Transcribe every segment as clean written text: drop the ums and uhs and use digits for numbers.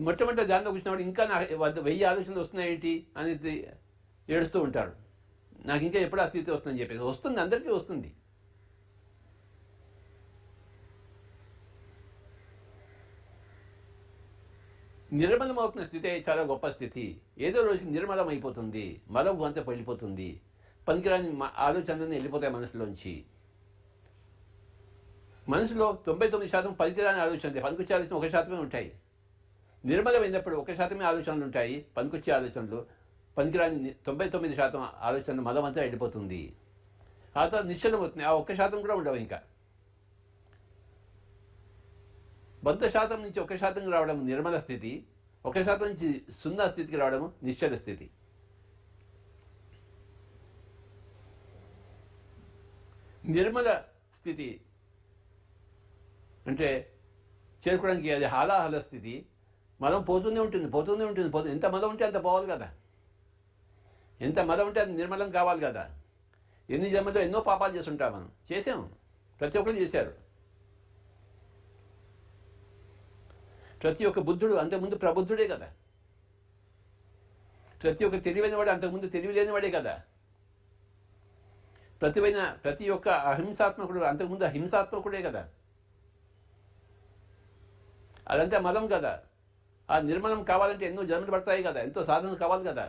మొట్టమొదటి దానిలో కూర్చున్నప్పుడు ఇంకా నాకు 1000 ఆలోచనలు వస్తున్నాయేంటి అనేది ఏడుస్తూ ఉంటారు. నాకు ఇంకా ఎప్పుడు ఆ స్థితి వస్తుందని చెప్పేసి. వస్తుంది, అందరికీ వస్తుంది. నిర్మలం అవుతున్న స్థితి చాలా గొప్ప స్థితి. ఏదో రోజు నిర్మలం అయిపోతుంది, మలం అంతా వెళ్ళిపోతుంది, పనికిరాని ఆలోచనలన్నీ వెళ్ళిపోతాయి మనసులోంచి. మనసులో 99% పనికిరాని ఆలోచనలు, పనికొచ్చే ఆలోచన 1% ఉంటాయి. నిర్మలమైనప్పుడు 1% ఆలోచనలు ఉంటాయి, పనికొచ్చే ఆలోచనలు. పనికిరాని 99% ఆలోచనలు మలం అంతా వెళ్ళిపోతుంది. ఆ తర్వాత నిశ్చలం అవుతుంది, ఆ 1% కూడా ఉండవు. ఇంకా 100% నుంచి 1% రావడం నిర్మల స్థితి, 1% నుంచి 0 స్థితికి రావడం నిశ్చల స్థితి. నిర్మల స్థితి అంటే చేరుకోవడానికి అది హాలాహల స్థితి. మలం పోతూనే ఉంటుంది. ఎంత మలం ఉంటే అంత పోవాలి కదా, ఎంత మలం ఉంటే అంత నిర్మలం కావాలి కదా. ఎన్ని జన్మలో ఎన్నో పాపాలు చేస్తుంటాం మనం, చేసాం, ప్రతి ఒక్కరు చేశారు. ప్రతి ఒక్క బుద్ధుడు అంతకుముందు ప్రబుద్ధుడే కదా. ప్రతి ఒక్క తెలివైన వాడు అంతకుముందు తెలివి లేనివాడే కదా. ప్రతి ఒక్క అహింసాత్మకుడు అంతకుముందు అహింసాత్మకుడే కదా. అదంతా మలం కదా. ఆ నిర్మలం కావాలంటే ఎన్నో జన్మలు పడతాయి కదా, ఎంతో సాధన కావాలి కదా.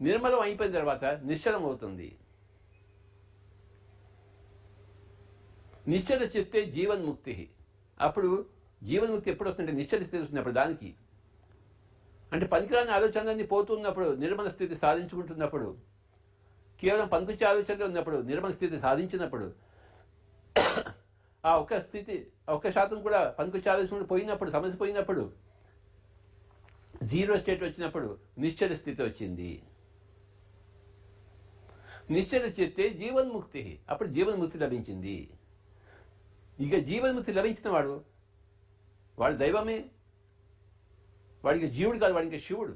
నిర్మలం అయిపోయిన తర్వాత నిశ్చలం అవుతుంది. నిశ్చల చిత్తే జీవన్ముక్తి. అప్పుడు జీవన్ముక్తి ఎప్పుడు వస్తుందంటే నిశ్చల స్థితి వస్తున్నప్పుడు. దానికి అంటే పనికిరాని ఆలోచనలన్నీ పోతున్నప్పుడు, నిర్మల స్థితి సాధించుకుంటున్నప్పుడు, కేవలం పనికొచ్చే ఆలోచనలు ఉన్నప్పుడు, నిర్మల స్థితి సాధించినప్పుడు, ఆ ఒక్క స్థితి 1% కూడా పనికొచ్చే ఆలోచనలు పోయినప్పుడు, సమస్య పోయినప్పుడు, జీరో స్టేట్ వచ్చినప్పుడు నిశ్చల స్థితి వచ్చింది. నిశ్చల చిత్తే జీవన్ముక్తి. అప్పుడు జీవన్ముక్తి లభించింది. ఇక జీవన్ముక్తి లభించిన వాడు దైవమే. వాడికి జీవుడు కాదు, వాడికి శివుడు.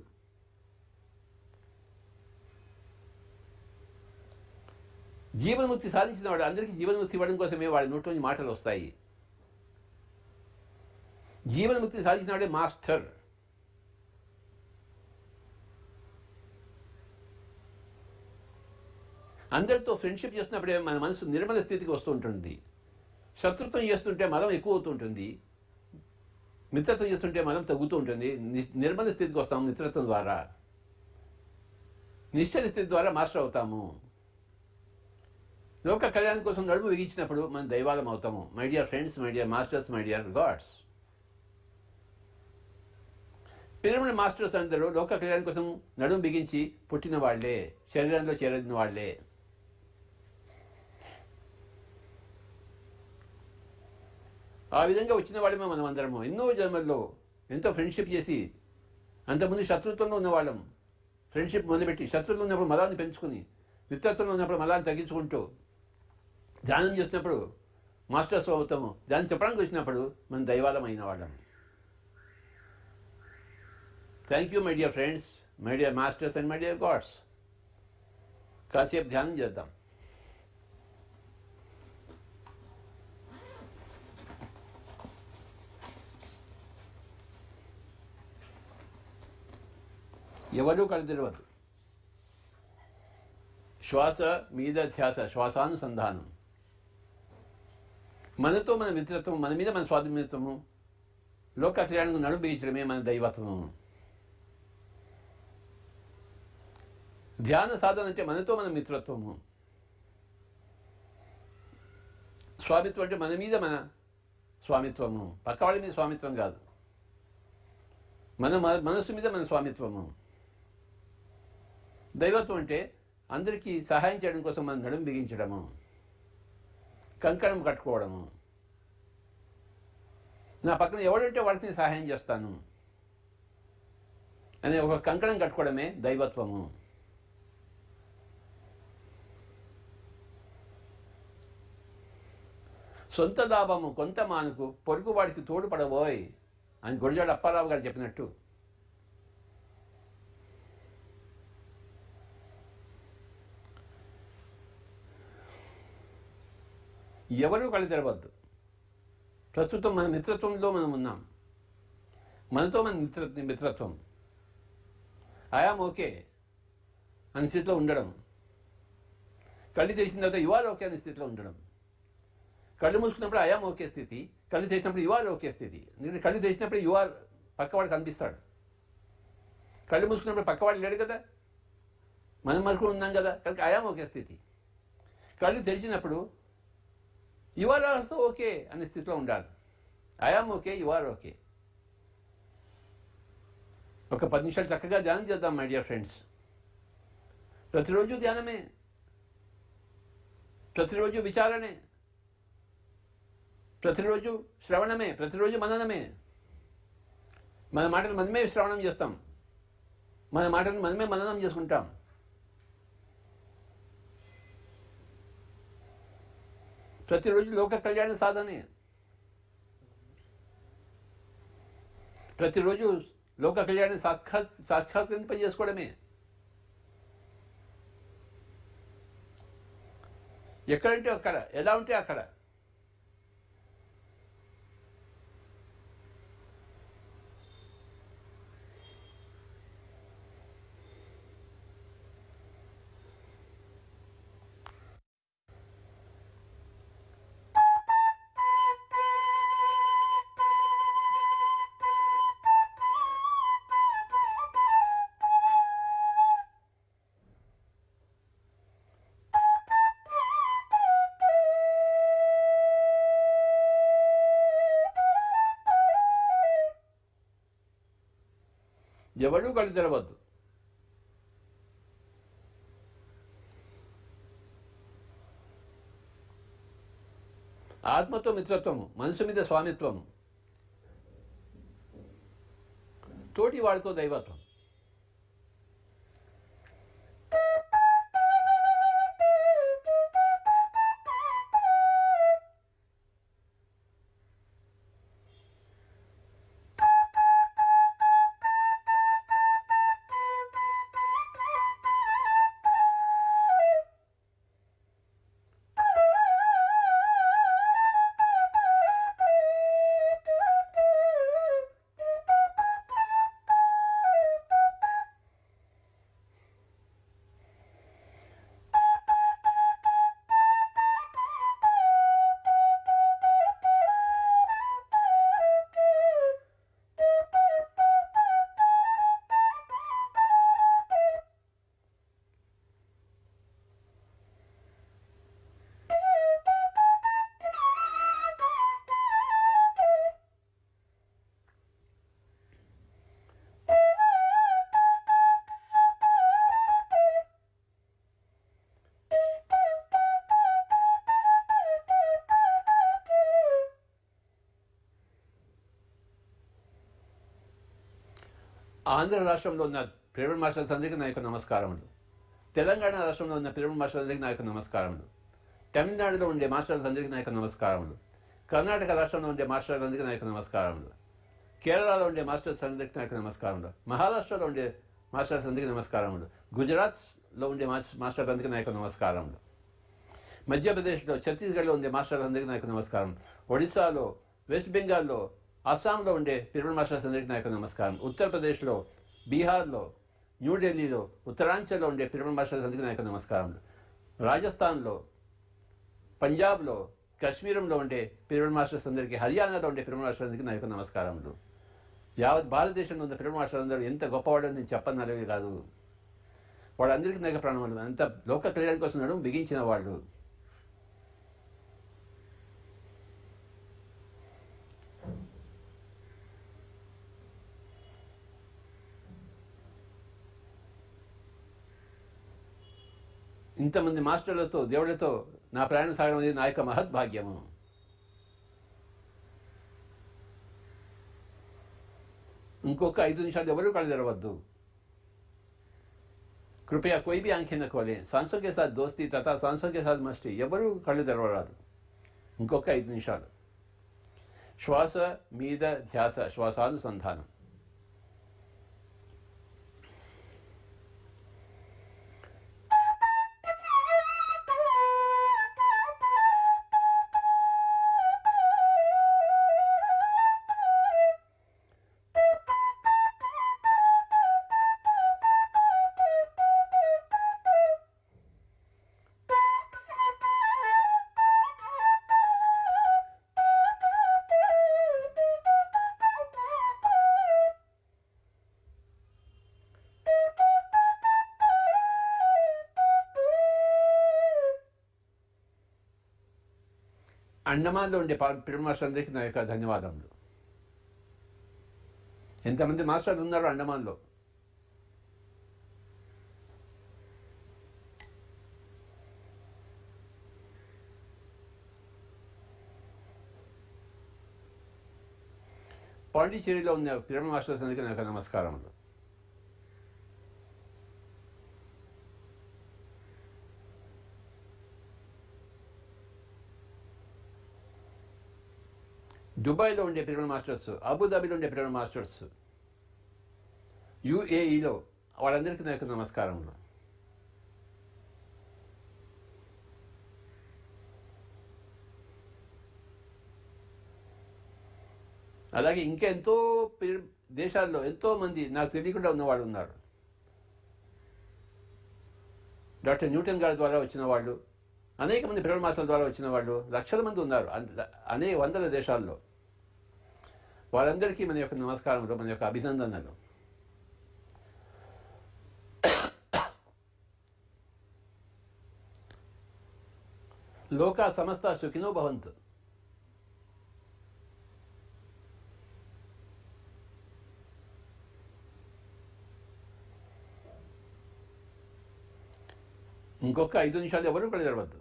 జీవన్ముక్తి సాధించిన వాడు అందరికీ జీవన్ముక్తి ఇవ్వడం కోసమే వాడి నోట్లోని మాటలు వస్తాయి. జీవన్ముక్తి సాధించిన వాడే మాస్టర్. అందరితో ఫ్రెండ్షిప్ చేస్తున్నప్పుడే మన మనసు నిర్మల స్థితికి వస్తూ ఉంటుంది. శత్రుత్వం చేస్తుంటే మలం ఎక్కువ అవుతుంటుంది, మిత్రత్వం చేస్తుంటే మనం తగ్గుతూ ఉంటుంది. నిర్మల స్థితికి వస్తాము మిత్రత్వం ద్వారా. నిశ్చల స్థితి ద్వారా మాస్టర్ అవుతాము. లోక కళ్యాణం కోసం నడుము బిగించినప్పుడు మనం దైవాలం అవుతాము. My dear friends, my dear masters, my dear God's. Pyramid masters అందరూ లోక కళ్యాణం కోసం నడుము బిగించి పుట్టిన వాళ్లే, శరీరంలో చేరిన వాళ్లే. ఆ విధంగా వచ్చిన వాళ్ళమే మనం అందరము. ఎన్నో జన్మల్లో ఎంతో ఫ్రెండ్షిప్ చేసి, అంతకుముందు శత్రుత్వంలో ఉన్నవాళ్ళం, ఫ్రెండ్షిప్ మొదలుపెట్టి శత్రువులు ఉన్నప్పుడు మలాన్ని పెంచుకుని, మిత్రత్వంలో ఉన్నప్పుడు మలాన్ని తగ్గించుకుంటూ, ధ్యానం చేసినప్పుడు మాస్టర్స్ అవుతాము. ధ్యానం చెప్పడానికి వచ్చినప్పుడు మనం దైవాలం అయిన వాళ్ళం. Thank you my dear friends, my dear masters and my dear God's. కాసేపు ధ్యానం చేద్దాం. ఎవరూ కళ్ళు తెలియదు. శ్వాస మీద ధ్యాస, శ్వాసానుసంధానం. మనతో మన మిత్రత్వం, మన మీద మన స్వాధీనత్వము, లోక కళ్యాణకు నడుము బిగించడమే మన దైవత్వము. ధ్యాన సాధన అంటే మనతో మన మిత్రత్వము. స్వామిత్వం అంటే మన మీద మన స్వామిత్వము, పక్క వాళ్ళ మీద స్వామిత్వం కాదు. మన మనస్సు మీద మన స్వామిత్వము. దైవత్వం అంటే అందరికీ సహాయం చేయడం కోసం మనం నడుము బిగించడము, కంకణం కట్టుకోవడము. నా పక్కన ఎవడంటే వాళ్ళకి నేను సహాయం చేస్తాను అనే ఒక కంకణం కట్టుకోవడమే దైవత్వము. సొంత లాభము కొంత మానుకు, పొరుగువాడికి తోడుపడబోయ్ అని గురజాడ అప్పారావు గారు చెప్పినట్టు, ఎవరూ కళ్ళు తెరవద్దు. ప్రస్తుతం మన మిత్రత్వంలో మనం ఉన్నాం. మనతో మన మిత్రత్వం, ఐఆమ్ ఓకే అనే స్థితిలో ఉండడం, కళ్ళు తెరిచిన తర్వాత ఇవాళ ఓకే అనే స్థితిలో ఉండడం. కళ్ళు మూసుకున్నప్పుడు ఐఆమ్ ఓకే స్థితి, కళ్ళు తెరిచినప్పుడు ఇవాళ ఓకే స్థితి. ఎందుకంటే కళ్ళు తెరిచినప్పుడు ఇవాళ పక్కవాడు కనిపిస్తాడు, కళ్ళు మూసుకున్నప్పుడు పక్కవాడు లేడు కదా, మనం వరకు ఉన్నాం కదా, కనుక ఐఆమ్ ఓకే స్థితి. కళ్ళు తెరిచినప్పుడు యు ఆర్ ఆల్సో ఓకే అనే స్థితిలో ఉండాలి. I am okay, you are okay. ఒక 10 నిమిషాలు చక్కగా ధ్యానం చేద్దాం మై డియర్ ఫ్రెండ్స్. ప్రతిరోజు ధ్యానమే, ప్రతిరోజు విచారణే, ప్రతిరోజు శ్రవణమే, ప్రతిరోజు మననమే. మన మాటలు మనమే శ్రవణం చేస్తాం, మన మాటలు మనమే మననం చేసుకుంటాం. ప్రతిరోజు లోక కళ్యాణ సాధనే, ప్రతిరోజు లోక కళ్యాణ సాక్షాత్కరింపజేసుకోవడమే. ఎక్కడంటే అక్కడ, ఎలా ఉంటే అక్కడ. ఎవడూ కళ్ళు తెరవద్దు. ఆత్మతో మిత్రత్వము, మనసు మీద స్వామిత్వము, తోటి వాడితో దైవత్వం. ఆంధ్ర రాష్ట్రంలో ఉన్న పిరమిడ్ మాస్టర్స్ అందరికీ నా యొక్క నమస్కారములు. తెలంగాణ రాష్ట్రంలో ఉన్న పిరమిడ్ మాస్టర్స్ అందరికీ నా యొక్క నమస్కారములు. తమిళనాడులో ఉండే మాస్టర్స్ అందరికీ నా యొక్క నమస్కారములు. కర్ణాటక రాష్ట్రంలో ఉండే మాస్టర్స్ అందరికీ నా యొక్క నమస్కారములు. కేరళలో ఉండే మాస్టర్స్ అందరికీ నా యొక్క నమస్కారములు. మహారాష్ట్రలో ఉండే మాస్టర్స్ అందరికీ నమస్కారములు. గుజరాత్లో ఉండే మాస్టర్స్ అందరికీ నా యొక్క నమస్కారములు. మధ్యప్రదేశ్లో, ఛత్తీస్గఢ్లో ఉండే మాస్టర్స్ అందరికీ నా యొక్క నమస్కారం. ఒడిశాలో, వెస్ట్ బెంగాల్లో, అస్సాంలో ఉండే పిరమిడ్ మాస్టర్స్ అందరికీ నా యొక్క నమస్కారం. ఉత్తరప్రదేశ్లో, బీహార్లో, న్యూఢిల్లీలో, ఉత్తరాంచల్లో ఉండే పిరమిడ్ మాస్టర్స్ అందరికీ నా యొక్క నమస్కారములు. రాజస్థాన్లో, పంజాబ్లో, కాశ్మీరంలో ఉండే పిరమిడ్ మాస్టర్స్ అందరికీ, హర్యానాలో ఉండే పిరమిడ్ మాస్టర్స్ అందరికీ నా యొక్క నమస్కారములు. యావత్ భారతదేశంలో ఉన్న పిరమిడ్ మాస్టర్స్ అందరూ ఎంత గొప్పవాడని నేను చెప్పనలేవి కాదు. వాళ్ళందరికీ నా యొక్క ప్రణామాలు. అంత లోక కళ్యాణం కోసం నడుము బిగించిన వాళ్ళు. ఇంతమంది మాస్టర్లతో, దేవుళ్లతో నా ప్రయాణం సాగడం అనేది నా యొక్క మహద్భాగ్యము. ఇంకొక 5 నిమిషాలు ఎవరూ కళ్ళు తెరవద్దు. कृपया कोई भी आंखें न खोलें. सांसों के साथ दोस्ती तथा सांसों के साथ मस्ती. ఎవరు కళ్ళు తెరవరాదు. ఇంకొక 5 నిమిషాలు. శ్వాస మీద ధ్యాస, శ్వాసానుసంధానం. అండమాన్లో ఉండే పిరమిడ్ మాస్టర్ అందరికీ నా యొక్క ధన్యవాదములు. ఎంతమంది మాస్టర్లు ఉన్నారు అండమాన్లో? పాండిచేరిలో ఉన్న పిరమిడ్ మాస్టర్స్ అందరికీ నా యొక్క నమస్కారములు. దుబాయ్లో ఉండే పిరమిడ్ మాస్టర్స్, అబుదాబిలో ఉండే పిరమిడ్ మాస్టర్స్, యుఏఈలో వాళ్ళందరికీ నా యొక్క నమస్కారములు. అలాగే ఇంకా ఎంతో దేశాల్లో ఎంతోమంది నాకు తెలియకుండా ఉన్నవాళ్ళు ఉన్నారు. డాక్టర్ న్యూటన్ గారి ద్వారా వచ్చిన వాళ్ళు, అనేక మంది పిరమిడ్ మాస్టర్ల ద్వారా వచ్చిన వాళ్ళు, లక్షల మంది ఉన్నారు అనేక వందల దేశాల్లో. వాళ్ళందరికీ మన యొక్క నమస్కారములు, మన యొక్క అభినందనలు. లోకా సమస్త సుఖినో భవంతు. ఇంకొక 5 నిమిషాలు ఎవరు కూడా జరగద్దు.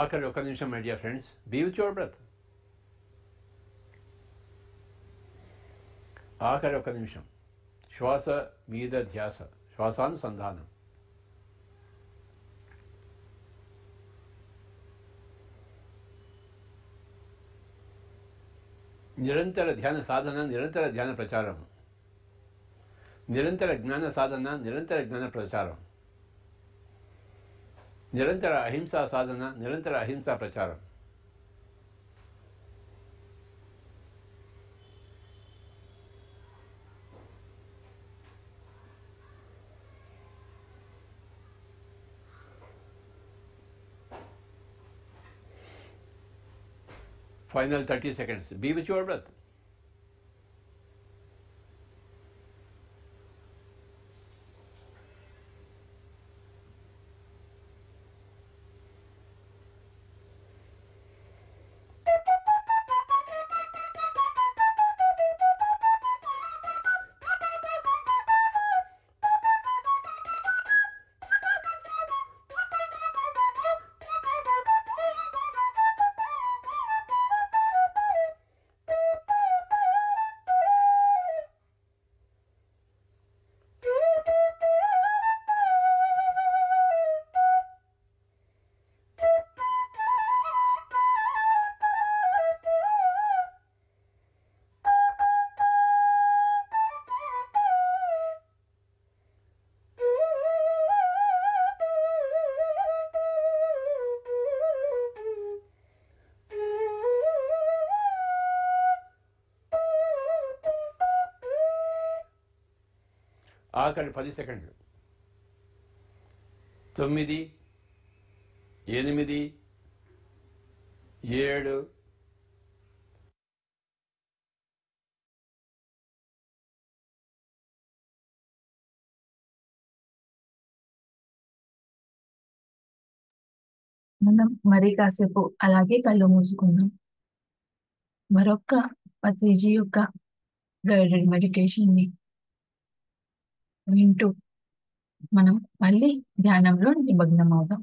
ఆఖరి ఒక నిమిషం my dear friends, be with your breath. ఆఖరి ఒక నిమిషం, శ్వాస మీద ధ్యాస, శ్వాసానుసంధానం. నిరంతర ధ్యాన సాధన, నిరంతర ధ్యాన ప్రచారం. నిరంతర జ్ఞాన సాధన, నిరంతర జ్ఞాన ప్రచారం, నిరంతర అహింసా సాధన, నిరంతర అహింసా ప్రచారం. Final 30 seconds. Be with your breath. ఆఖరి 10 సెకండ్లు. 9, 8, 7, మనం మరి కాసేపు అలాగే కళ్ళు మూసుకుందాం. మరొక్క పత్రిజీ యొక్క గైడెడ్ మెడిటేషన్ ని వింటూ మనం మళ్ళీ ధ్యానంలో నిమగ్నం అవుదాం.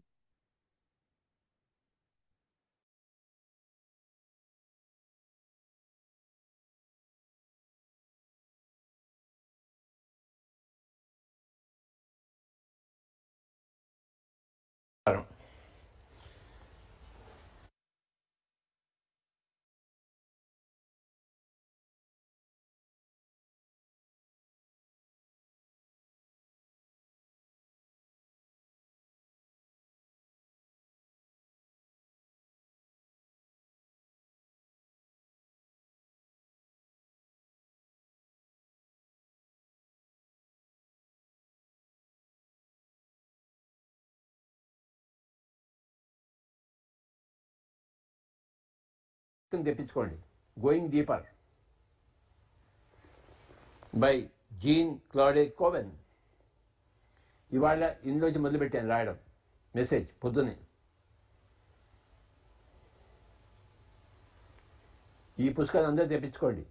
తెప్పించుకోండి. Going deeper by Jean Claude Koven. ఇవాళ ఇందులోంచి మొదలుపెట్టాను రాయడం మెసేజ్ పొద్దునే. ఈ పుస్తకాన్ని అందరూ తెప్పించుకోండి,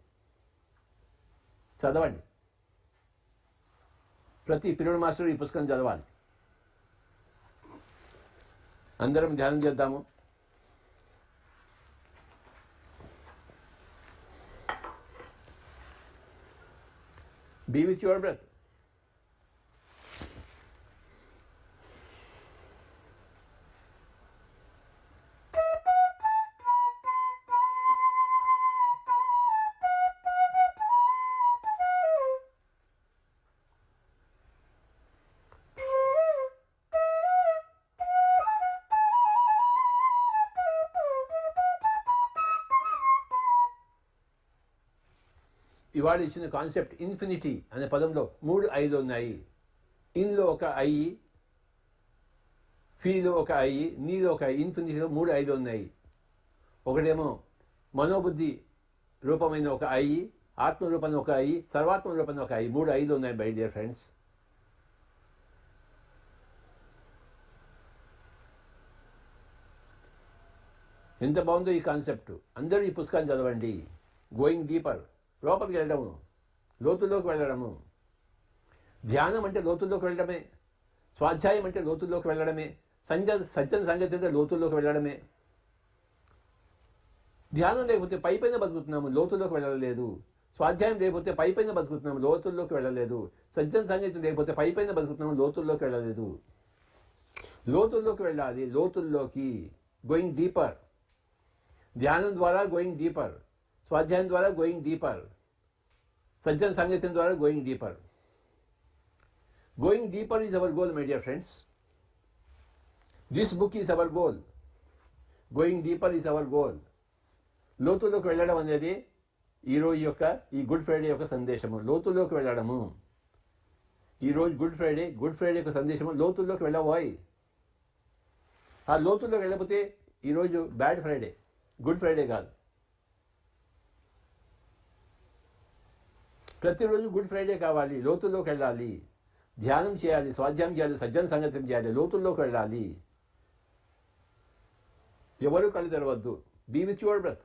చదవండి. ప్రతి పిల్లడు మాస్టర్ ఈ పుస్తకం చదవాలి. అందరం ధ్యానం చేద్దాము. Be with your breath. ఇవాళ ఇచ్చిన కాన్సెప్ట్ ఇన్ఫినిటీ అనే పదంలో 3 ఐదు ఉన్నాయి. ఇన్లో ఒక ఐ, ఫీలో ఒక ఐ, నీలో ఒక ఐ. ఇన్ఫినిటీలో 3 ఐదు ఉన్నాయి. ఒకటేమో మనోబుద్ధి రూపమైన ఒక ఐ, ఆత్మరూపమైన ఒక ఐ, సర్వాత్మ రూపమైన ఒక ఐ. 3 ఐదు ఉన్నాయి మై డియర్ ఫ్రెండ్స్. ఎంత బాగుందో ఈ కాన్సెప్ట్. అందరూ ఈ పుస్తకాన్ని చదవండి. గోయింగ్ డీపర్, లోపలికి వెళ్ళడము, లోతుల్లోకి వెళ్ళడము. ధ్యానం అంటే లోతుల్లోకి వెళ్ళడమే. స్వాధ్యాయం అంటే లోతుల్లోకి వెళ్ళడమే. సజ్జన సంగతి అంటే లోతుల్లోకి వెళ్ళడమే. ధ్యానం లేకపోతే పైపైన బతుకుతున్నాము, లోతుల్లోకి వెళ్ళలేదు. స్వాధ్యాయం లేకపోతే పైపైన బతుకుతున్నాము, లోతుల్లోకి వెళ్ళలేదు. సజ్జన సంగతి లేకపోతే పైపైన బతుకుతున్నాము, లోతుల్లోకి వెళ్ళలేదు. లోతుల్లోకి వెళ్ళాలి, లోతుల్లోకి. Going deeper. ధ్యానం ద్వారా గోయింగ్ డీపర్, స్వాధ్యాయం ద్వారా గోయింగ్ డీపర్, సజ్జన సంగీతం ద్వారా going deeper. Going deeper is our goal, my dear friends. This book is our goal. Going deeper is our goal. లోతులోకి వెళ్ళడం అనేది ఈరోజు యొక్క ఈ గుడ్ ఫ్రైడే యొక్క సందేశము. లోతుల్లోకి వెళ్ళడము. ఈరోజు గుడ్ ఫ్రైడే యొక్క సందేశము లోతుల్లోకి వెళ్ళబోయి. ఆ లోతుల్లోకి వెళ్ళకపోతే ఈరోజు బ్యాడ్ ఫ్రైడే, గుడ్ ఫ్రైడే కాదు. ప్రతిరోజు గుడ్ ఫ్రైడే కావాలి. లోతుల్లోకి వెళ్ళాలి, ధ్యానం చేయాలి, స్వాధ్యాయం చేయాలి, సజ్జన సంగతం చేయాలి, లోతుల్లోకి వెళ్ళాలి. ఎవరు కళ్ళు తెరవద్దు. Be with your breath.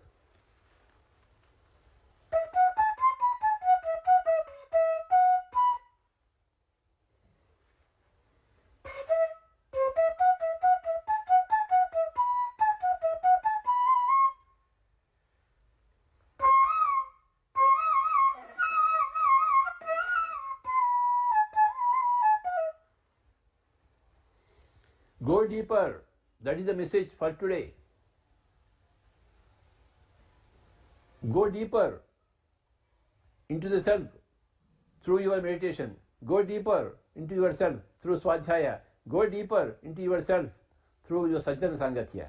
Go deeper. That is the message for today. Go deeper into the self through your meditation. Go deeper into yourself through Swadhyaya. Go deeper into yourself through your Sajjana Sangatya.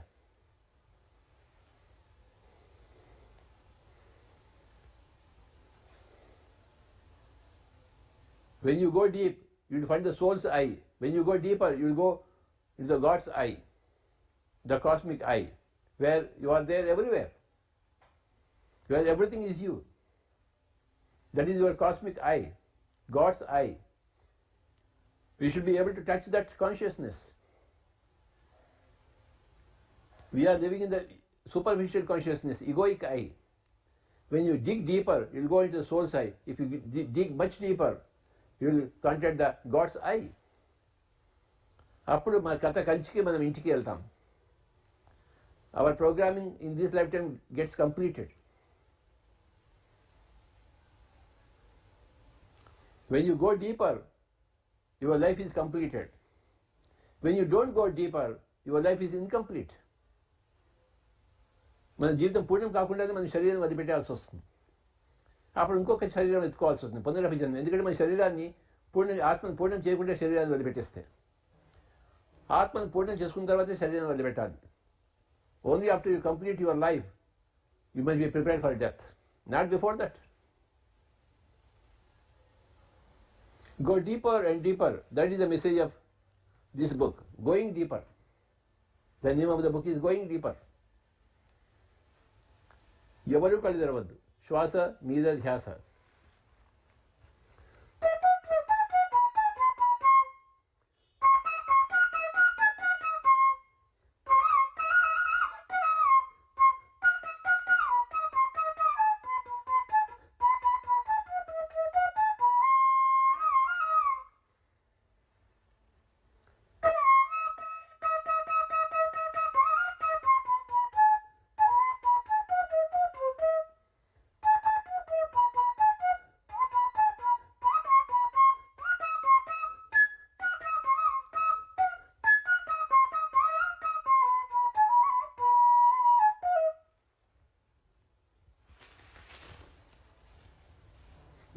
When you go deep, you will find the soul's eye. When you go deeper, you will go into the God's eye, the cosmic eye, where you are there everywhere, where everything is you. That is your cosmic eye, God's eye. We should be able to touch that consciousness. We are living in the superficial consciousness, egoic eye. When you dig deeper, you will go into the soul's eye. If you dig much deeper, you will contact the God's eye. అప్పుడు మన కథ కంచికి మనం ఇంటికి వెళ్తాం. Our programming in this life time gets completed. When you go deeper, your life is completed. When you don't go deeper, your life is incomplete. మన జీవితం పూర్ణం కాకుండానే మన శరీరం వదిలిపెట్టాల్సి వస్తుంది. అప్పుడు ఇంకొక శరీరం ఎత్తుకోవాల్సి వస్తుంది, పునరభిజన్మం. ఎందుకంటే మన శరీరాన్ని ఆత్మను పూర్ణం చేయకుండా శరీరాన్ని వదిలిపెట్టేస్తే, ఆత్మను పూర్ణం చేసుకున్న తర్వాతే శరీరం వదిలిపెట్టాలి. Only after you complete your life you must be prepared for death, not before that. Go deeper and deeper. That is the message of this book. Going deeper. The name of the book is Going Deeper. ఎవరు కళ్ళు తెరవద్దు. శ్వాస మీద ధ్యాస.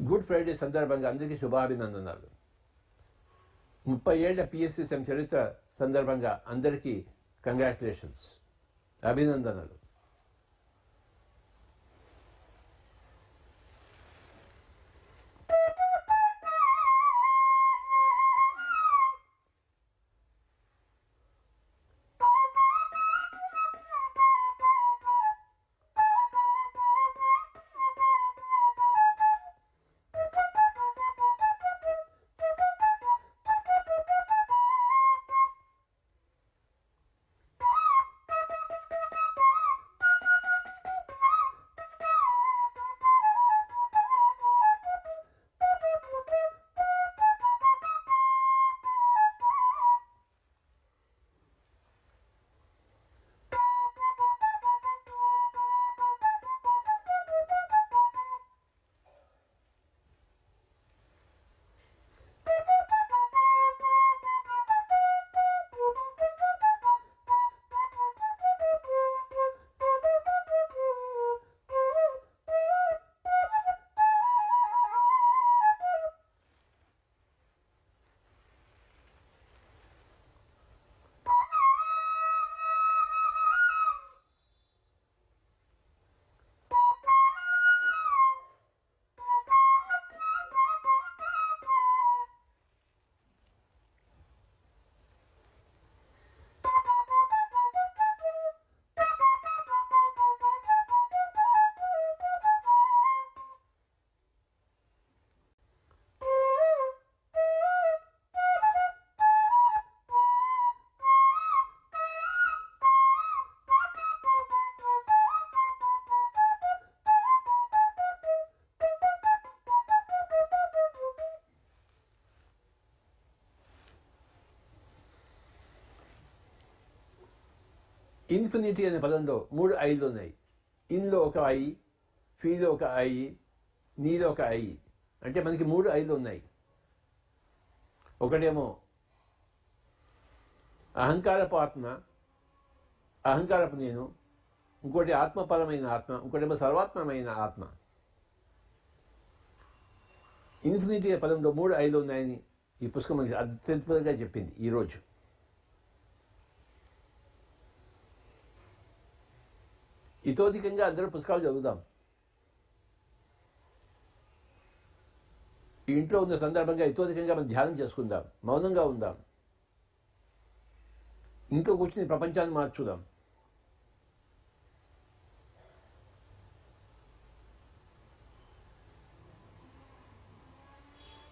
Good Friday సందర్భంగా అందరికీ శుభాభినందనాలు. 30 ఏళ్ల పిఎస్సిఎం చరిత్ర సందర్భంగా అందరికీ కంగ్రాచులేషన్స్, అభినందనలు. ఇన్ఫినిటీ అనే పదంలో 3 ఐలు ఉన్నాయి. ఇన్లో ఒక ఐ, ఫీలో ఒక ఐ, నీలో ఒక ఐ. అంటే మనకి 3 ఐలు ఉన్నాయి. ఒకటేమో అహంకారపు ఆత్మ, అహంకారపు నేను, ఇంకోటి ఆత్మపరమైన ఆత్మ, ఇంకోటేమో సర్వాత్మమైన ఆత్మ. ఇన్ఫినిటీ పదంలో 3 ఐలు ఉన్నాయని ఈ పుస్తకం మనకి అత్యద్భుతంగా చెప్పింది ఈరోజు. ఇతోధికంగా అందరూ పుస్తకాలు చదువుదాం. ఈ ఇంట్లో ఉన్న సందర్భంగా ఇతోధికంగా మనం ధ్యానం చేసుకుందాం, మౌనంగా ఉందాం, ఇంట్లో కూర్చుని ప్రపంచాన్ని మార్చుదాం.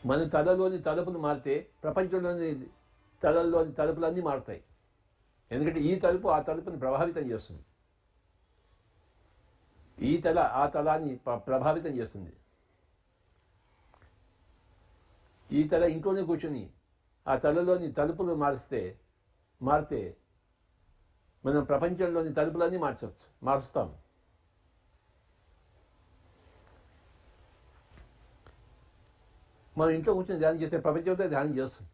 మన తలలోని తలుపులు మారితే ప్రపంచంలోని తలల్లోని తలుపులన్నీ మారుతాయి. ఎందుకంటే ఈ తలుపు ఆ తలుపుని ప్రభావితం చేస్తుంది, ఈ తల ఆ తలాన్ని ప్రభావితం చేస్తుంది. ఈ తల ఇంట్లోనే కూర్చుని ఆ తలలోని తలుపులు మారితే మనం ప్రపంచంలోని తలుపులన్నీ మారుస్తాం. మనం ఇంట్లో కూర్చొని ధ్యానం చేస్తే ప్రపంచంతో ధ్యానం చేస్తుంది.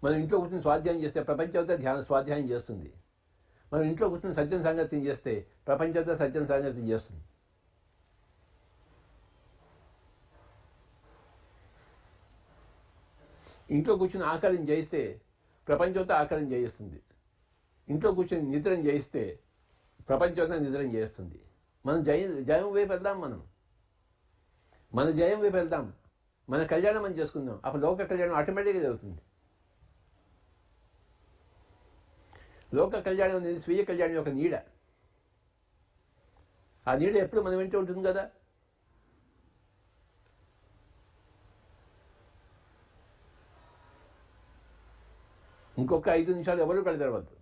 మనం ఇంట్లో కూర్చొని స్వాధ్యాయం చేస్తే ప్రపంచంతో స్వాధ్యాయం చేస్తుంది. మనం ఇంట్లో కూర్చొని సత్యం సంగతిని చేస్తే ప్రపంచంతో సత్యం సంగతిని చేస్తుంది. ఇంట్లో కూర్చొని ఆకలిని జయిస్తే ప్రపంచంతో ఆకలిని జయిస్తుంది. ఇంట్లో కూర్చొని నిద్రను జయిస్తే ప్రపంచంతో నిద్రను చేస్తుంది. మనం జయం వైపు వెళ్దాం. మన జయం వైపు వెళ్దాం. మన కళ్యాణం మనం చేసుకుందాం. అప్పుడు లోక కళ్యాణం ఆటోమేటిక్గా జరుగుతుంది. లోక కళ్యాణం అనేది స్వీయ కళ్యాణం యొక్క నీడ. ఆ నీడ ఎప్పుడు మనం వెంట ఉంటుంది కదా. ఇంకొక 5 నిమిషాలు ఎవరు కలదరవద్దు.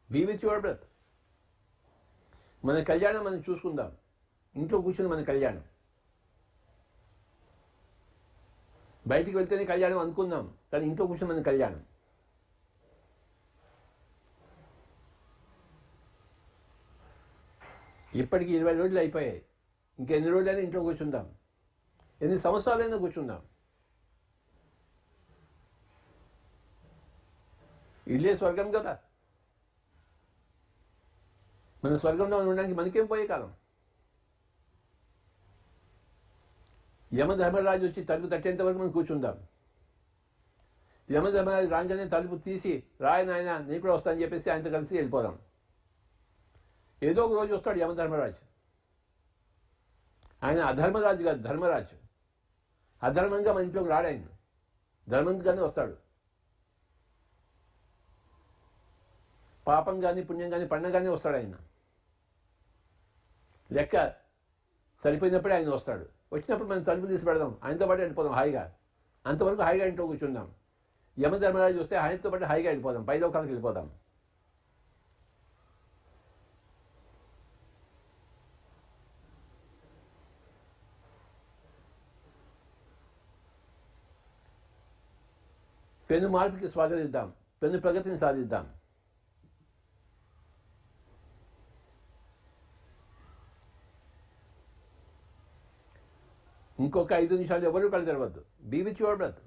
Be with your breath. మన కళ్యాణం మనం చూసుకుందాం. ఇంట్లో కూర్చుని మన కళ్యాణం. బయటికి వెళ్తేనే కళ్యాణం అనుకుందాం, కానీ ఇంట్లో కూర్చొని మన కళ్యాణం. ఇప్పటికి 20 రోజులు అయిపోయాయి. ఇంకెన్ని రోజులైనా ఇంట్లో కూర్చుందాం, ఎన్ని సంవత్సరాలైనా కూర్చుందాం. ఇల్లే స్వర్గం కదా. మన స్వర్గంలో ఉండడానికి మనకేం పోయే కాలం. యమధర్మరాజు వచ్చి తలుపు తట్టేంత వరకు మనం కూర్చుందాం. యమధర్మరాజు రాగానే తలుపు తీసి రాయ నాయన నేను కూడా వస్తానని చెప్పేసి ఆయనతో కలిసి వెళ్ళిపోదాం. ఏదో ఒక రోజు వస్తాడు యమధర్మరాజు. ఆయన అధర్మరాజు కాదు, ధర్మరాజు. అధర్మంగా మన ఇంట్లోకి రాడు ఆయన, ధర్మంగానే వస్తాడు. పాపం కానీ పుణ్యం కానీ పండగానే వస్తాడు ఆయన. లెక్క సరిపోయినప్పుడే ఆయన వస్తాడు. వచ్చినప్పుడు మనం తలుపు తీసి పెడదాం, ఆయనతో పాటు వెళ్ళిపోదాం హాయిగా. అంతవరకు హాయిగా ఇంట్లో కూర్చుందాం. యమధర్మరాజు వస్తే ఆయనతో పాటు హాయిగా వెళ్ళిపోదాం, పైలోకానికి వెళ్ళిపోదాం. పెను మార్పుకి స్వాగతిద్దాం, పెను ప్రగతిని సాధిద్దాం. ఇంకొక 5 నిమిషాలు ఎవరు కళ్ళు తెరవద్దు. Be with your breath.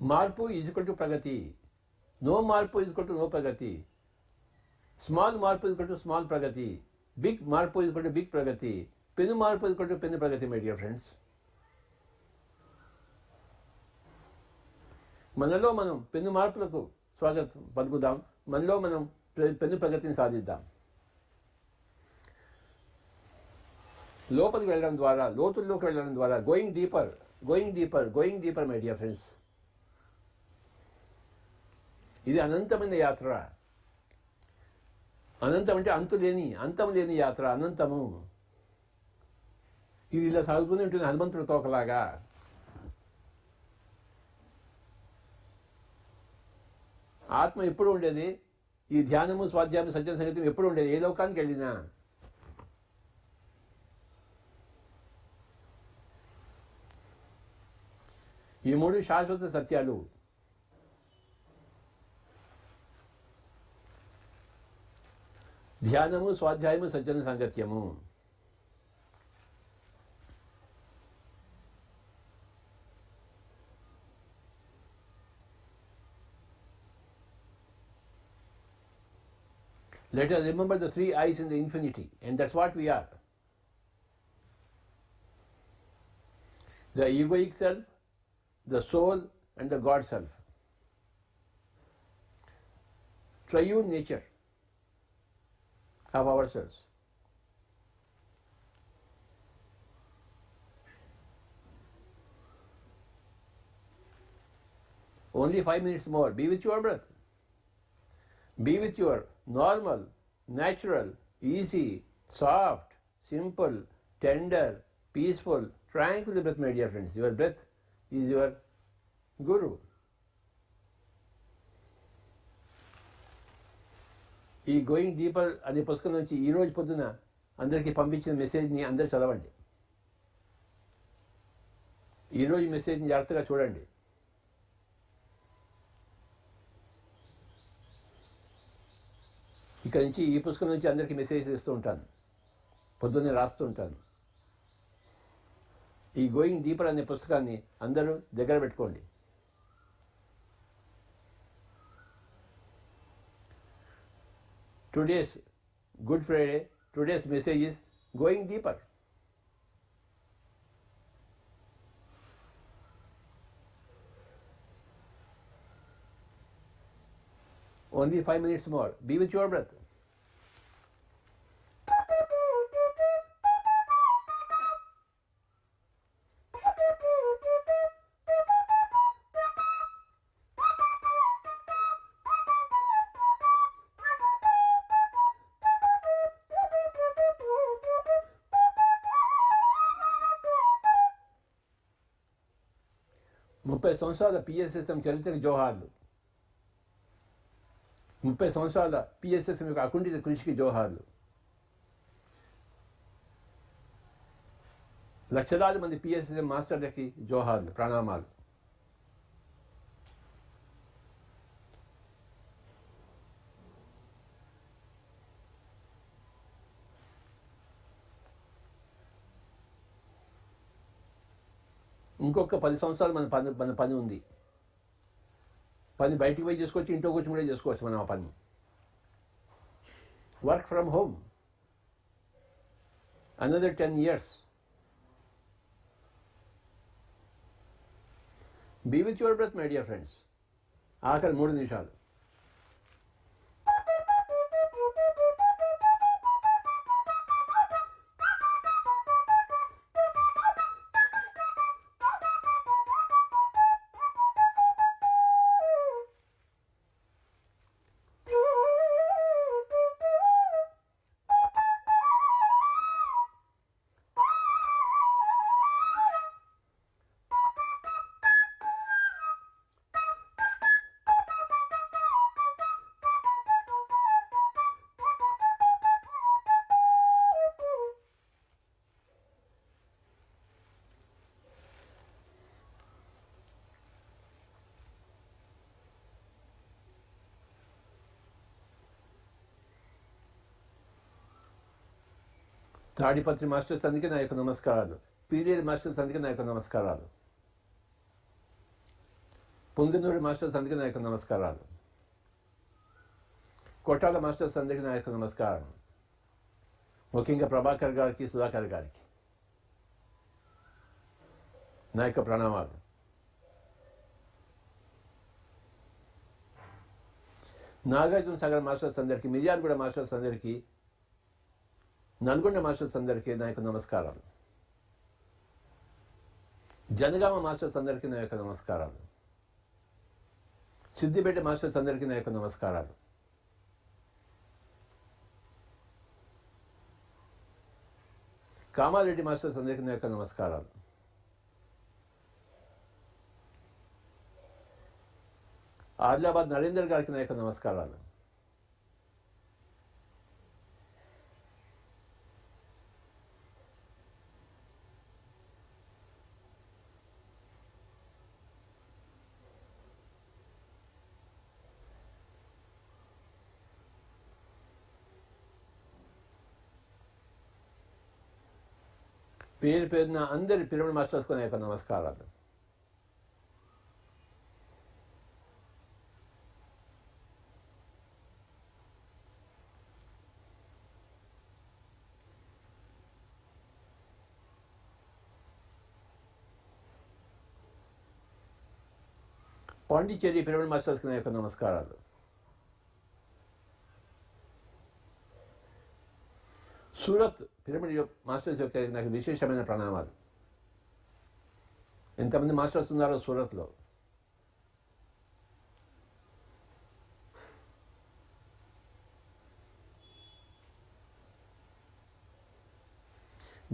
మార్పు ఈజ్ ఈక్వల్ టు ప్రగతి. నో మార్పు ఈజ్ ఈక్వల్ టు నో ప్రగతి. స్మాల్ మార్పు ఈజ్ ఈక్వల్ టు స్మాల్ ప్రగతి. బిగ్ మార్పు ఈజ్ ఈక్వల్ టు బిగ్ ప్రగతి. పెను మార్పు ఈజ్ ఈక్వల్ టు పెను ప్రగతి. మై డియర్ ఫ్రెండ్స్, మనలో మనం పెను మార్పులకు స్వాగతం పలుకుదాం. మనలో మనం పెను ప్రగతిని సాధిద్దాం. లోపలికి వెళ్ళడం ద్వారా, లోతుల్లోకి వెళ్ళడం ద్వారా, going deeper, going deeper, going deeper my dear friends. ఇది అనంతమైన యాత్ర. అనంతం అంటే అంతం లేని యాత్ర, అనంతము. ఇది ఇలా సాగుతూనే ఉంటుంది హనుమంతుడి తోకలాగా. ఆత్మ ఎప్పుడు ఉండేది, ఈ ధ్యానము స్వాధ్యాయము సజ్జన సంగీతం ఎప్పుడు ఉండేది, ఏ లోకానికి వెళ్ళినా. ఈ మూడు శాశ్వత సత్యాలు. ధ్యానము, స్వాధ్యాయము, సజ్జన సాంగత్యము. Let us remember the three eyes in the infinity, and that's what we are. The egoic self, the soul, and the God self. Triune nature of ourselves. Only 5 minutes more. Be with your breath. Be with your normal, natural, easy, soft, simple, tender, peaceful, tranquil breath, my dear friends. Your breath is your guru. ఈ going deeper అనే పుస్తకం నుంచి ఈరోజు పొద్దున అందరికీ పంపించిన మెసేజ్ని అందరు చదవండి. ఈరోజు మెసేజ్ని జాగ్రత్తగా చూడండి. ఇక్కడి నుంచి ఈ పుస్తకం నుంచి అందరికీ మెసేజ్ ఇస్తూ ఉంటాను, పొద్దున్నే రాస్తూ ఉంటాను. ఈ గోయింగ్ డీపర్ అనే పుస్తకాన్ని అందరూ దగ్గర పెట్టుకోండి. Today's Good Friday, today's message is going deeper. Only 5 minutes more. Be with your breath. ముప్పై సంవత్సరాల పిఎస్ఎస్ఎం చరిత్రకు జోహార్లు. 30 సంవత్సరాల పిఎస్ఎస్ఎం యొక్క అకుంఠిత కృషికి జోహార్లు. లక్షలాది మంది పిఎస్ఎస్ఎం మాస్టర్లకి జోహార్లు, ప్రణామాలు. ఇంకొక 10 సంవత్సరాలు మన పని ఉంది. పని బయటికి పోయి చేసుకోవచ్చు, ఇంట్లో కూర్చొని కూడా చేసుకోవచ్చు మనం ఆ పని. Work from home. Another 10 years. Be with your breath, my dear friends. ఆఖరి 3 నిమిషాలు. తాడిపత్రి మాస్టర్స్ అందుకే నా యొక్క నమస్కారాలు. పీడిఆర్ మాస్టర్స్ అందుకే నా యొక్క నమస్కారాలు. పొంగనూరి మాస్టర్స్ అందుకే నా యొక్క నమస్కారాలు. కొట్టాల మాస్టర్స్ అందరికీ నా యొక్క నమస్కారం. ముఖ్యంగా ప్రభాకర్ గారికి, సుధాకర్ గారికి నా యొక్క ప్రణామాలు. నాగార్జున సాగర్ మాస్టర్స్ అందరికీ, మిర్యాలగూడ మాస్టర్స్ అందరికీ, నల్గొండ మాస్టర్స్ అందరికీ నా యొక్క నమస్కారాలు. జనగామ మాస్టర్స్ అందరికీ నా యొక్క నమస్కారాలు. సిద్దిపేట మాస్టర్స్ అందరికీ నా యొక్క నమస్కారాలు. కామారెడ్డి మాస్టర్స్ అందరికీ నా యొక్క నమస్కారాలు. ఆదిలాబాద్ నరేందర్ గారికి నా యొక్క నమస్కారాలు. పేరు పేరున అందరి పిరమిడ్ మాస్టర్స్కు నా యొక్క నమస్కారాలు. పాండిచ్చేరి పిరమిడ్ మాస్టర్స్కి నా యొక్క నమస్కారాలు. సూరత్ పిరమిడ్ మాస్టర్స్ యొక్క నాకు విశేషమైన ప్రణామాలు. ఎంతమంది మాస్టర్స్ ఉన్నారో సూరత్లో.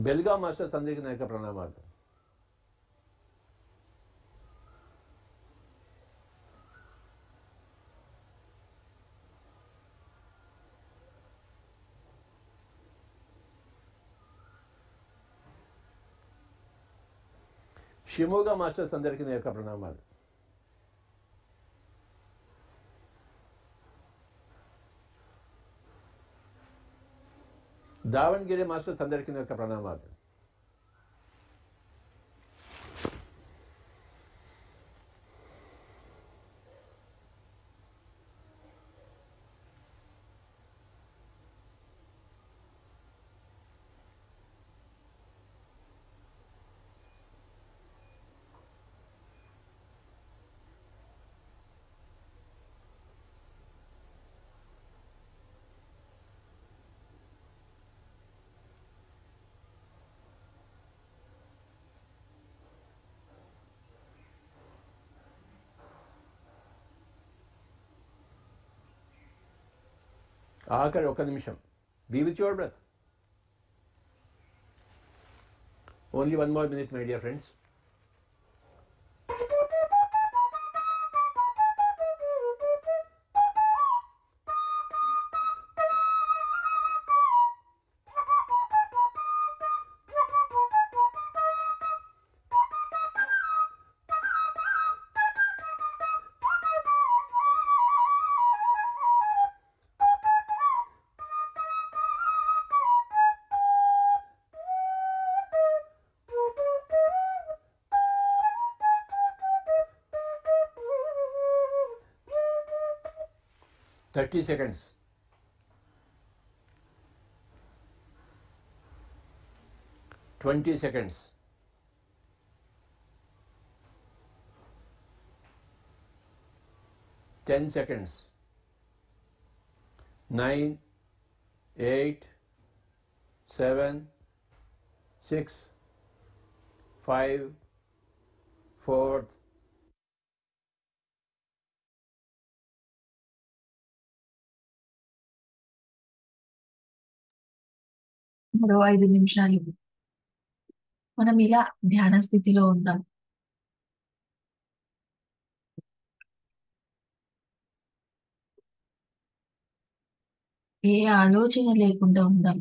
బెల్గాం మాస్టర్స్ అందరికీ నా యొక్క ప్రణామాలు. షిమోగా మాస్టర్స్ అందరికీ నా యొక్క ప్రణామాలు. దావణగిరి మాస్టర్స్ అందరికీ నా యొక్క ప్రణామాలు. ఆఖరి ఒక నిమిషం. Be with your breath. Only 1 more minute, my dear friends. Thirty seconds. 20 seconds. 10 seconds. 9, 8, 7, 6, 5, 4, మరో 5 నిమిషాలు మనం ఇలా ధ్యాన స్థితిలో ఉందాం. ఏ ఆలోచన లేకుండా ఉందాం.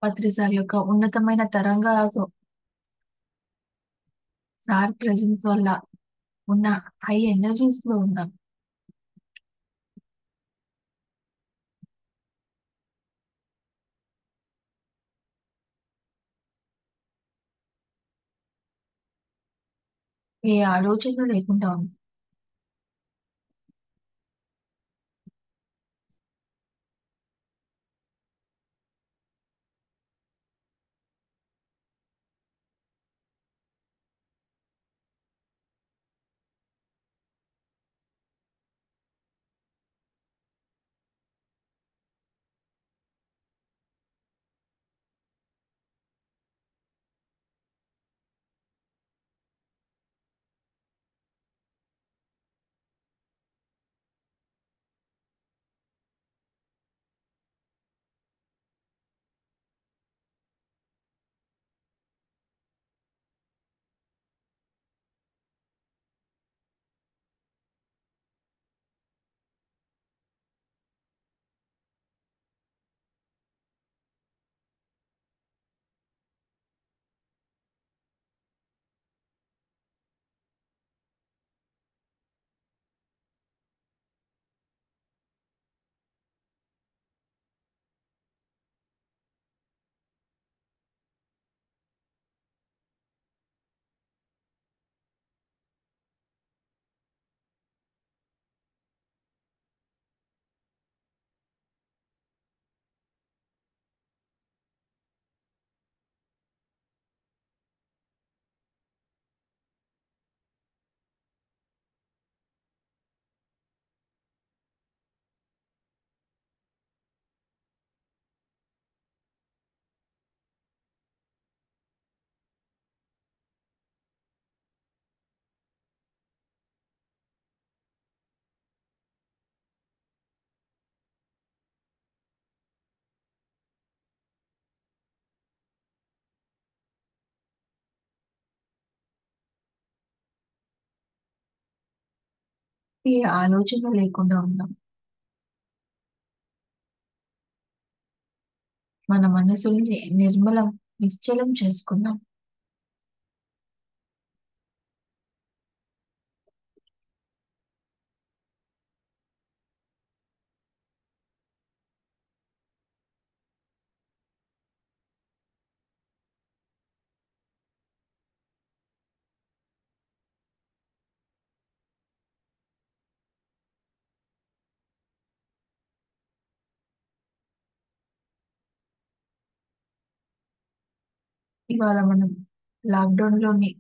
పత్రిసార్ యొక్క ఉన్నతమైన తరంగాలతో సార్ ప్రెజెన్స్ వల్ల ఉన్న హై ఎనర్జీస్ లో ఉందాం. ఏ ఆలోచన లేకుండా ఉంది. ఏ ఆలోచన లేకుండా ఉందాం. మన మనసుల్ని నిశ్చలం చేసుకుందాం. ఇవాళ మనం లాక్‌డౌన్‌లోని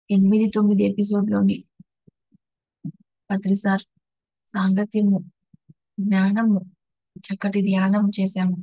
8, 9 ఎపిసోడ్‌లోని పత్రిసార్ సాంగత్యము, జ్ఞానము, చక్కటి ధ్యానం చేశాము.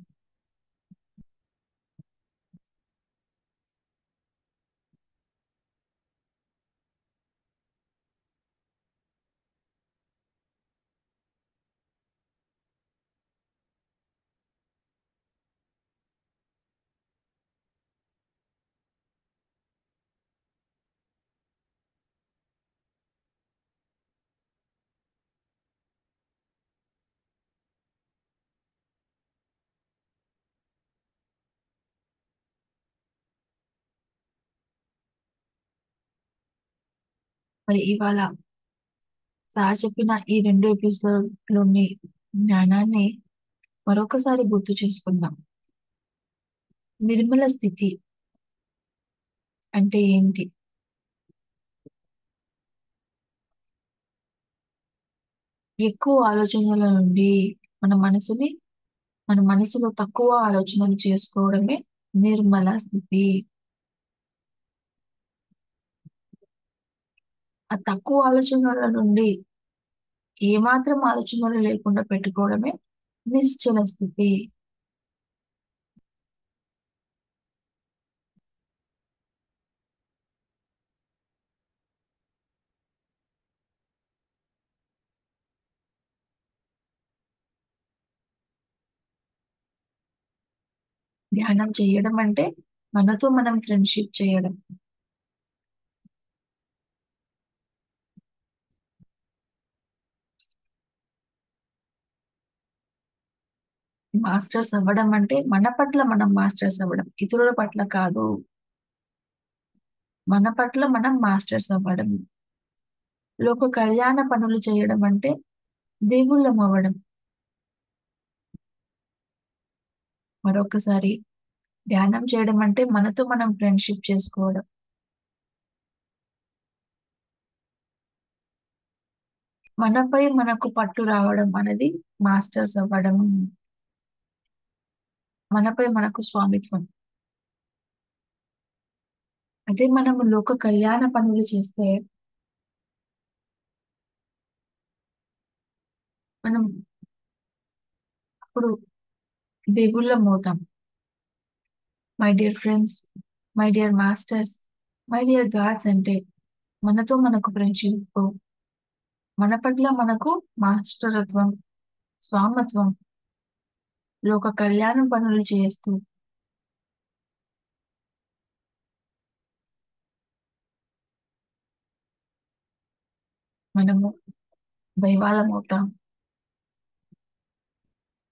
మరి ఇవాళ సార్ చెప్పిన ఈ 2 ఎపిసోడ్‌లోని జ్ఞానాన్ని మరొకసారి గుర్తు చేసుకుందాం. నిర్మల స్థితి అంటే ఏంటి? ఎక్కువ ఆలోచనల నుండి మన మనసుని మన మనసులో తక్కువ ఆలోచనలు చేసుకోవడమే నిర్మల స్థితి. ఆ తక్కువ ఆలోచనల నుండి ఏమాత్రం ఆలోచనలు లేకుండా పెట్టుకోవడమే నిశ్చల స్థితి. ధ్యానం చేయడం అంటే మనతో మనం ఫ్రెండ్‌షిప్ చేయడం. మాస్టర్స్ అవ్వడం అంటే మన పట్ల మనం మాస్టర్స్ అవ్వడం. ఇతరుల పట్ల కాదు. మన పట్ల మనం మాస్టర్స్ అవ్వడం. లోక కళ్యాణ పనులు చేయడం అంటే దేవుళ్ళం అవ్వడం. మరొకసారి ధ్యానం చేయడం అంటే మనతో మనం ఫ్రెండ్‌షిప్ చేసుకోవడం. మనపై మనకు పట్టు రావడం అనేది మాస్టర్స్ అవ్వడం. మనపై మనకు స్వామిత్వం. అదే మనము లోక కళ్యాణ పనులు చేస్తే మనం అప్పుడు దేవుళ్ళమవుతాం. My dear friends, my dear masters, my dear gods అంటే మనతో మనకు ఫ్రెండ్‌షిప్, మన పట్ల మనకు మాస్టరత్వం, స్వామత్వం, లోక కళ్యాణం పనులు చేస్తూ మనము దైవాలమవుతాం.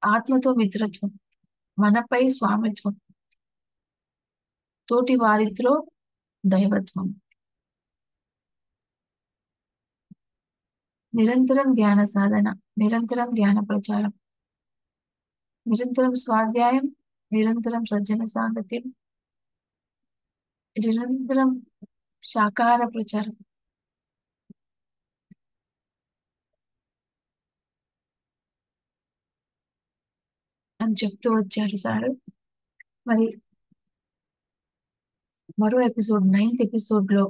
ఆత్మతో మిత్రత్వం, మనపై స్వామిత్వం, తోటి వారితో దైవత్వం. నిరంతరం ధ్యాన సాధన, నిరంతరం ధ్యాన ప్రచారం, నిరంతరం స్వాధ్యాయం, నిరంతరం సజ్జన సాంగత్యం, నిరంతరం శాకాహార ప్రచారం అని చెప్తూ వచ్చారు సారు. మరి మరో ఎపిసోడ్ 9th ఎపిసోడ్‌లో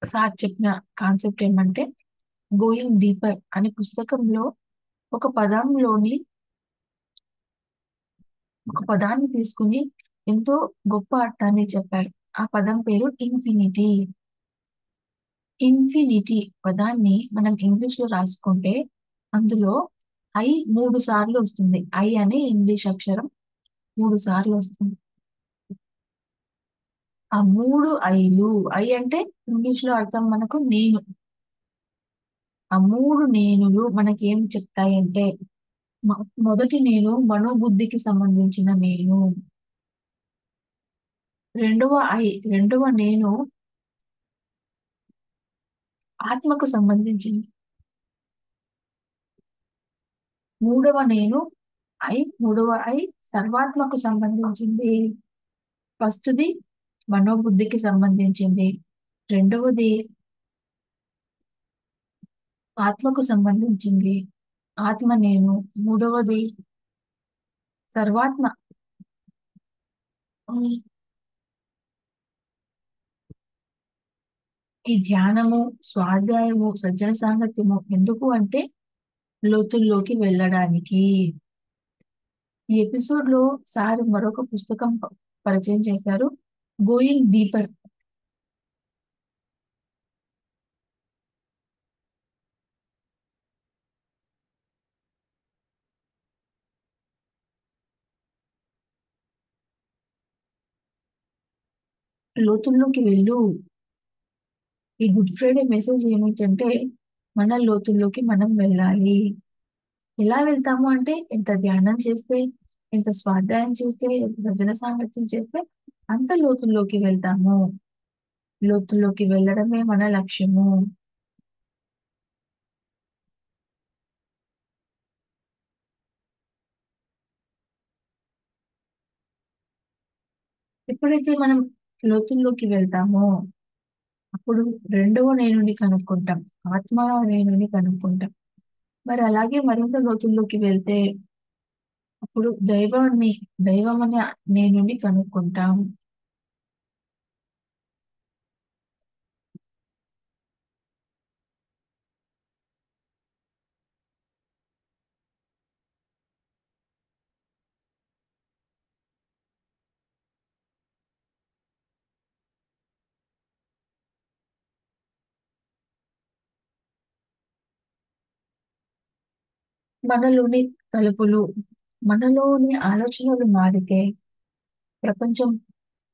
సార్ చెప్పిన కాన్సెప్ట్ ఏమంటే, గోయింగ్ డీపర్ అనే పుస్తకంలో ఒక పదంలోని ఒక పదాన్ని తీసుకొని ఎంతో గొప్ప అర్థాన్ని చెప్పారు. ఆ పదం పేరు ఇన్ఫినిటీ. ఇన్ఫినిటీ పదాన్ని మనం ఇంగ్లీష్‌లో రాసుకుంటే అందులో ఐ 3 సార్లు వస్తుంది. ఐ అనే ఇంగ్లీష్ అక్షరం 3 సార్లు వస్తుంది. ఆ 3 ఐలు, ఐ అంటే ఇంగ్లీష్ లో అర్థం మనకు నేను. ఆ 3 నేనులు మనకేం చెప్తాయంటే మొదటి నేను మనోబుద్ధికి సంబంధించిన నేను. రెండవ రెండవ నేను ఆత్మకు సంబంధించింది. మూడవ నేను మూడవ సర్వాత్మకు సంబంధించింది. ఫస్ట్‌ది మనోబుద్ధికి సంబంధించింది. రెండవది ఆత్మకు సంబంధించింది. ఆత్మ నేను. మూడవది సర్వాత్మ. హ్మ్. ఈ ధ్యానము, స్వాధ్యాయము, సజ్జన సాంగత్యము ఎందుకు అంటే లోతుల్లోకి వెళ్ళడానికి. ఈ ఎపిసోడ్‌లో సార్ మరొక పుస్తకం పరిచయం చేశారు. 'Going deeper'. లోతుల్లోకి వెళ్ళు. ఈ గుడ్ ఫ్రైడే మెసేజ్ ఏమిటంటే మన లోతుల్లోకి మనం వెళ్ళాలి. ఎలా వెళ్తాము అంటే ఎంత ధ్యానం చేస్తే, ఎంత స్వాధ్యాయం చేస్తే, ఎంత భజన సాంగత్యం చేస్తే అంత లోతుల్లోకి వెళ్తాము. లోతుల్లోకి వెళ్ళడమే మన లక్ష్యము. ఎప్పుడైతే మనం లోతుల్లోకి వెళ్తామో అప్పుడు రెండవ నేనుని కనుక్కుంటాం. ఆత్మ నేనుని కనుక్కుంటాం. మరి అలాగే మరింత లోతుల్లోకి వెళ్తే అప్పుడు దైవం అనే నేనుని కనుక్కుంటాం. మనలోని తలుపులు, మనలోని ఆలోచనలు మారితే ప్రపంచం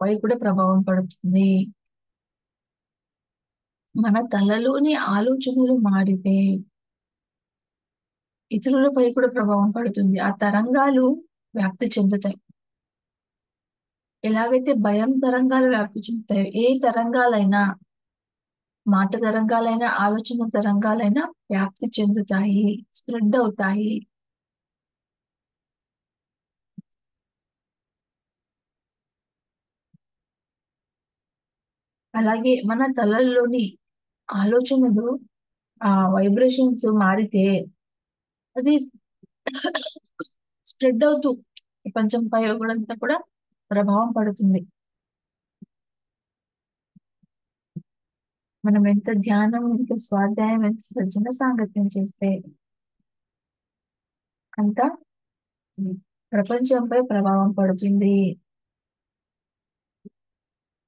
పై కూడా ప్రభావం పడుతుంది. మన తలలోని ఆలోచనలు మారితే ఇతరులపై కూడా ప్రభావం పడుతుంది. ఆ తరంగాలు వ్యాప్తి చెందుతాయి. ఎలాగైతే భయం తరంగాలు వ్యాప్తి చెందుతాయో, ఏ తరంగాలైనా, మాట తరంగాలైనా, ఆలోచన తరంగాలైనా వ్యాప్తి చెందుతాయి, స్ప్రెడ్ అవుతాయి. అలాగే మన తలల్లోని ఆలోచనలు వైబ్రేషన్స్ మారితే అది స్ప్రెడ్ అవుతూ ప్రపంచంపై కూడా ప్రభావం పడుతుంది. మనం ఎంత ధ్యానం, ఎంత స్వాధ్యాయం, ఎంత సజ్జన సాంగత్యం చేస్తే అంత ప్రపంచంపై ప్రభావం పడుతుంది.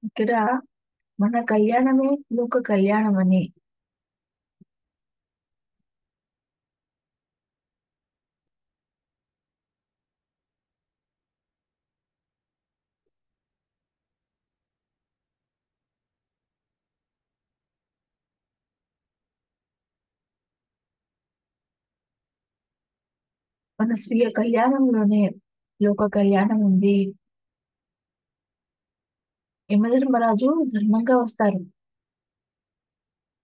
ఇక్కడ మన కళ్యాణమే లోక కళ్యాణం అని. మన స్వీయ కళ్యాణంలోనే లోక కళ్యాణం ఉంది. యమధర్మరాజు ధర్మంగా వస్తారు.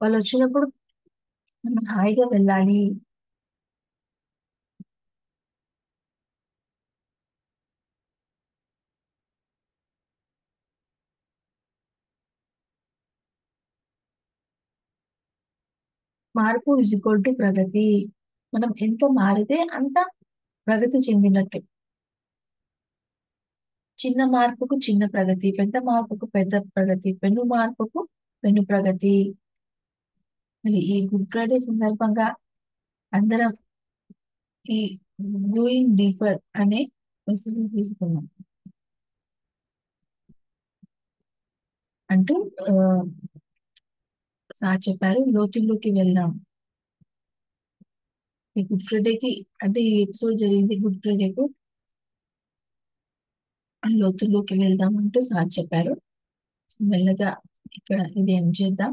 వాళ్ళు వచ్చినప్పుడు మనం హాయిగా వెళ్ళాలి. మార్పు ఈజ్ ఈక్వల్ టు ప్రగతి. మనం ఎంత మారితే అంత ప్రగతి చెందినట్టు. చిన్న మార్పుకు చిన్న ప్రగతి, పెద్ద మార్పుకు పెద్ద ప్రగతి, పెను మార్పుకు పెను ప్రగతి. మరి ఈ గుడ్ ఫ్రైడే సందర్భంగా అందరం ఈ గోయింగ్ డీపర్ అనే మెసేజ్ తీసుకున్నాం. అంటూ ఆ, సార్ చెప్పారు లోతుల్లోకి వెళ్దాం. ఈ గుడ్ ఫ్రైడేకి అంటే ఈ ఎపిసోడ్ జరిగింది గుడ్ ఫ్రైడేకు లోతుల్లోకి వెళ్దామంటూ సార్ చెప్పారు. సో మెల్లగా ఇక్కడ ఇది ఎండ్ చేద్దాం.